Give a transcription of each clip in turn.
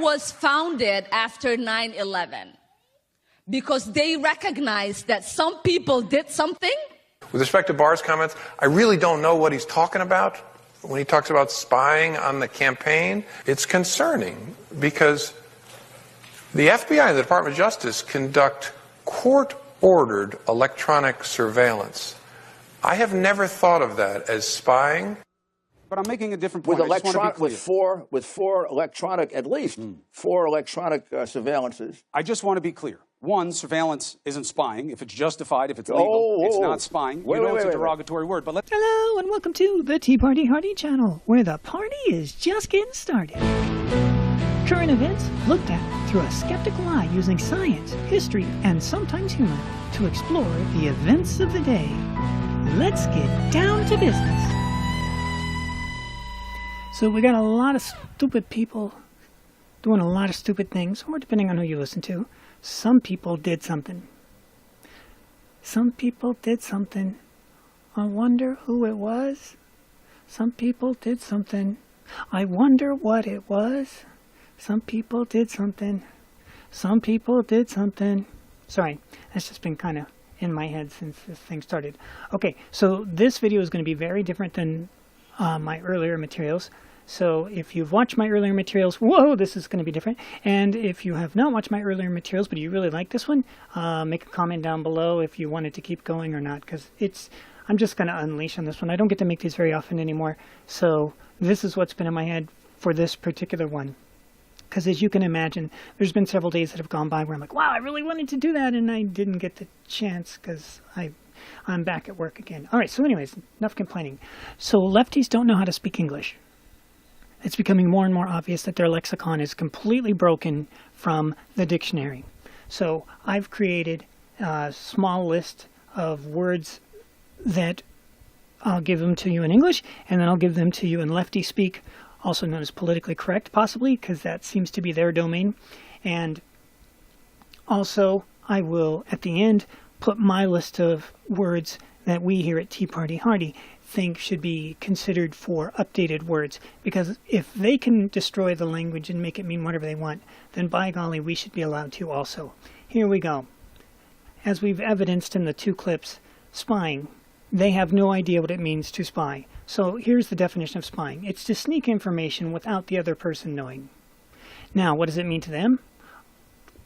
was founded after 9/11 because they recognized that some people did something. With respect to Barr's comments, I really don't know what he's talking about. When he talks about spying on the campaign, it's concerning because the FBI and the Department of Justice conduct court-ordered electronic surveillance. I have never thought of that as spying. But I'm making a different point. With four electronic, at least four electronic surveillances. I just want to be clear. One, surveillance isn't spying. If it's justified, if it's legal, it's not spying. It's a derogatory word. But Hello and welcome to the Tea Party Hardy channel, where the party is just getting started. Current events looked at through a skeptical eye using science, history, and sometimes humor to explore the events of the day. Let's get down to business. So we got a lot of stupid people doing a lot of stupid things, or depending on who you listen to, some people did something. Some people did something. I wonder who it was. Some people did something. I wonder what it was. Some people did something. Some people did something. Sorry, that's just been kind of in my head since this thing started. Okay, so this video is going to be very different than my earlier materials. So if you've watched my earlier materials, whoa, this is going to be different. And if you have not watched my earlier materials, but you really like this one, make a comment down below if you want it to keep going or not, because I'm just going to unleash on this one. I don't get to make these very often anymore. So this is what's been in my head for this particular one. Because as you can imagine, there's been several days that have gone by where I'm like, wow, I really wanted to do that, and I didn't get the chance because I'm back at work again. All right, so anyways, enough complaining. So lefties don't know how to speak English. It's becoming more and more obvious that their lexicon is completely broken from the dictionary. So I've created a small list of words that I'll give them to you in English, and then I'll give them to you in lefty speak, also known as politically correct, possibly, because that seems to be their domain. And also, I will, at the end, put my list of words that we here at Tea Party Hardy think should be considered for updated words, because if they can destroy the language and make it mean whatever they want, then by golly, we should be allowed to also. Here we go. As we've evidenced in the two clips, spying. They have no idea what it means to spy. So here's the definition of spying. It's to sneak information without the other person knowing. Now, what does it mean to them?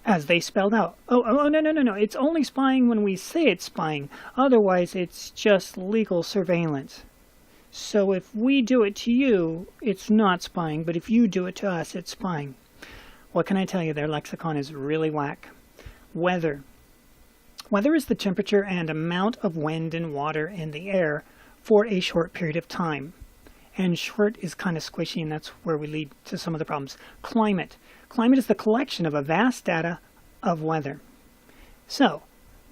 As they spelled out. No. It's only spying when we say it's spying. Otherwise, it's just legal surveillance. So if we do it to you, it's not spying. But if you do it to us, it's spying. What can I tell you? Their lexicon is really whack. Weather. Weather is the temperature and amount of wind and water in the air for a short period of time. And short is kind of squishy, and that's where we lead to some of the problems. Climate. Climate is the collection of a vast data of weather. So,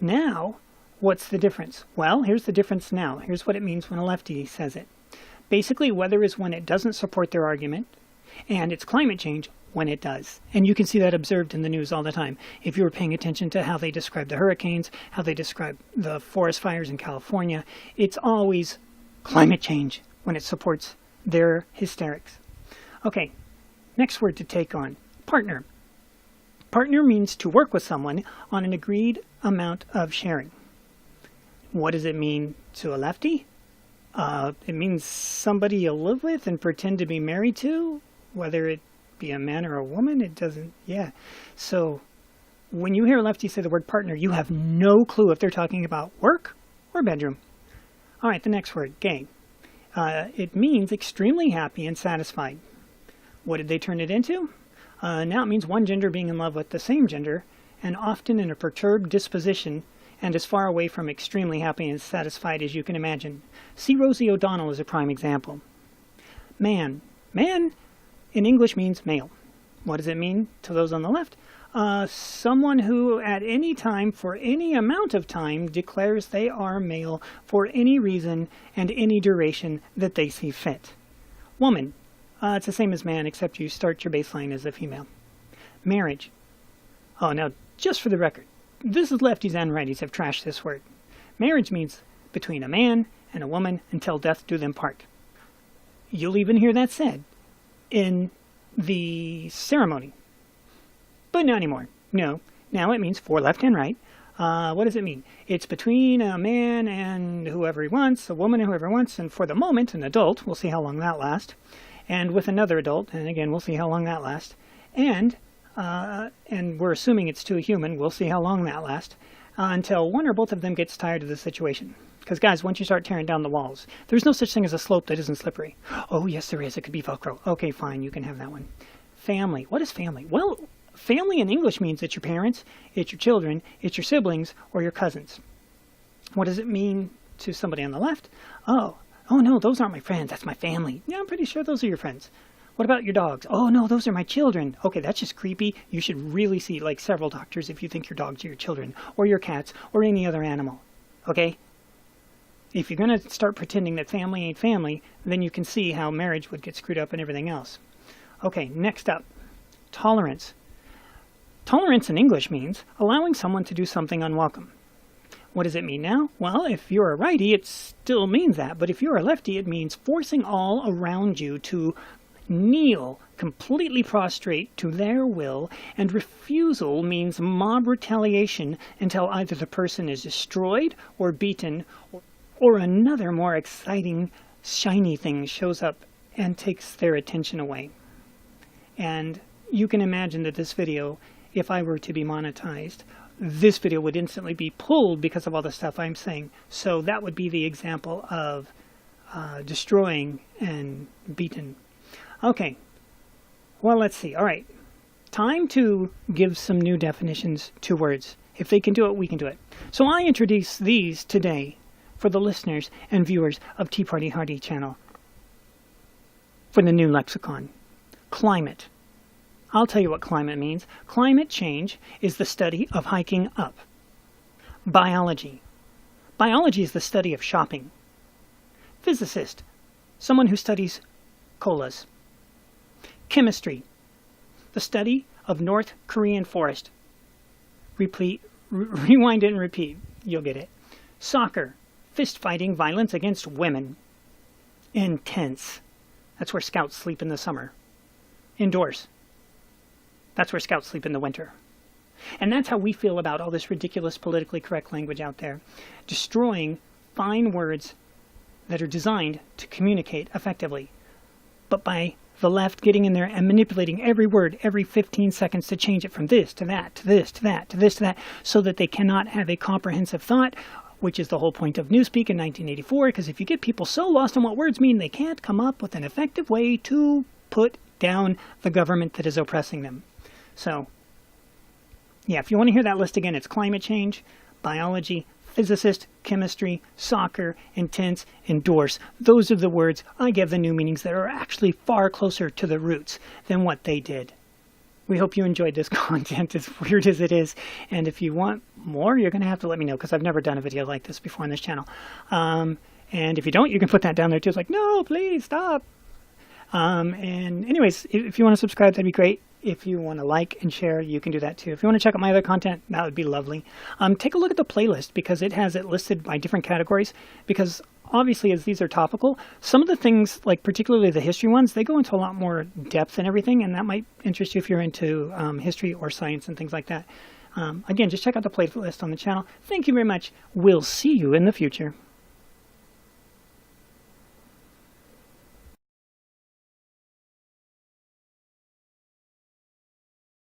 now, what's the difference? Well, here's the difference now. Here's what it means when a lefty says it. Basically, weather is when it doesn't support their argument, and it's climate change when it does. And you can see that observed in the news all the time. If you were paying attention to how they describe the hurricanes, how they describe the forest fires in California, it's always climate change when it supports their hysterics. Okay, next word to take on. Partner. Partner means to work with someone on an agreed amount of sharing. What does it mean to a lefty? It means somebody you live with and pretend to be married to, whether it be a man or a woman. It doesn't, yeah. So when you hear a lefty say the word partner, you have no clue if they're talking about work or bedroom. All right, the next word, gay. It means extremely happy and satisfied. What did they turn it into? Now it means one gender being in love with the same gender, and often in a perturbed disposition, and as far away from extremely happy and satisfied as you can imagine. See Rosie O'Donnell as a prime example. Man. Man in English means male. What does it mean to those on the left? Someone who at any time, for any amount of time, declares they are male for any reason and any duration that they see fit. Woman. It's the same as man, except you start your baseline as a female. Marriage. Oh, now, just for the record, this is lefties and righties have trashed this word. Marriage means between a man and a woman until death do them part. You'll even hear that said in the ceremony but not anymore. No. Now it means for left and right. What does it mean? It's between a man and whoever he wants, a woman and whoever he wants, and for the moment, an adult. We'll see how long that lasts. And with another adult, and again, we'll see how long that lasts. And we're assuming it's to a human. We'll see how long that lasts until one or both of them gets tired of the situation. Because, guys, once you start tearing down the walls, there's no such thing as a slope that isn't slippery. Oh, yes, there is. It could be Velcro. Okay, fine. You can have that one. Family. What is family? Well, family in English means it's your parents, it's your children, it's your siblings, or your cousins. What does it mean to somebody on the left? Oh no, those aren't my friends. That's my family. Yeah, I'm pretty sure those are your friends. What about your dogs? Oh no, those are my children. Okay, that's just creepy. You should really see like several doctors if you think your dogs are your children, or your cats, or any other animal. Okay? If you're going to start pretending that family ain't family, then you can see how marriage would get screwed up and everything else. Okay, next up, tolerance. Tolerance in English means allowing someone to do something unwelcome. What does it mean now? Well, if you're a righty, it still means that. But if you're a lefty, it means forcing all around you to kneel completely prostrate to their will, and refusal means mob retaliation until either the person is destroyed or beaten, or another more exciting, shiny thing shows up and takes their attention away. And you can imagine that this video, if I were to be monetized, this video would instantly be pulled because of all the stuff I'm saying. So that would be the example of destroying and beaten. Okay, well, let's see. All right, time to give some new definitions to words. If they can do it, we can do it. So I introduce these today for the listeners and viewers of Tea Party Hardy channel for the new lexicon. Climate. I'll tell you what climate means. Climate change is the study of hiking up. Biology. Biology is the study of shopping. Physicist. Someone who studies colas. Chemistry. The study of North Korean forest. Rewind and repeat. You'll get it. Soccer. Fist fighting, violence against women. Intense. That's where scouts sleep in the summer. Indoors. That's where scouts sleep in the winter. And that's how we feel about all this ridiculous politically correct language out there. Destroying fine words that are designed to communicate effectively. But by the left getting in there and manipulating every word every 15 seconds to change it from this to that, to this, to that, to this, to that, so that they cannot have a comprehensive thought, which is the whole point of Newspeak in 1984, because if you get people so lost in what words mean, they can't come up with an effective way to put down the government that is oppressing them. So, yeah, if you want to hear that list again, it's climate change, biology, physicist, chemistry, soccer, intense, endorse. Those are the words I give the new meanings that are actually far closer to the roots than what they did. We hope you enjoyed this content, as weird as it is. And if you want more, you're going to have to let me know, because I've never done a video like this before on this channel. And if you don't, you can put that down there too. It's like, no, please stop. And anyways, if you want to subscribe, that'd be great. If you want to like and share, you can do that too. If you want to check out my other content, that would be lovely. Take a look at the playlist, because it has it listed by different categories. Because obviously, as these are topical, some of the things, like particularly the history ones, they go into a lot more depth and everything, and that might interest you if you're into history or science and things like that. Again, just check out the playlist on the channel. Thank you very much. We'll see you in the future.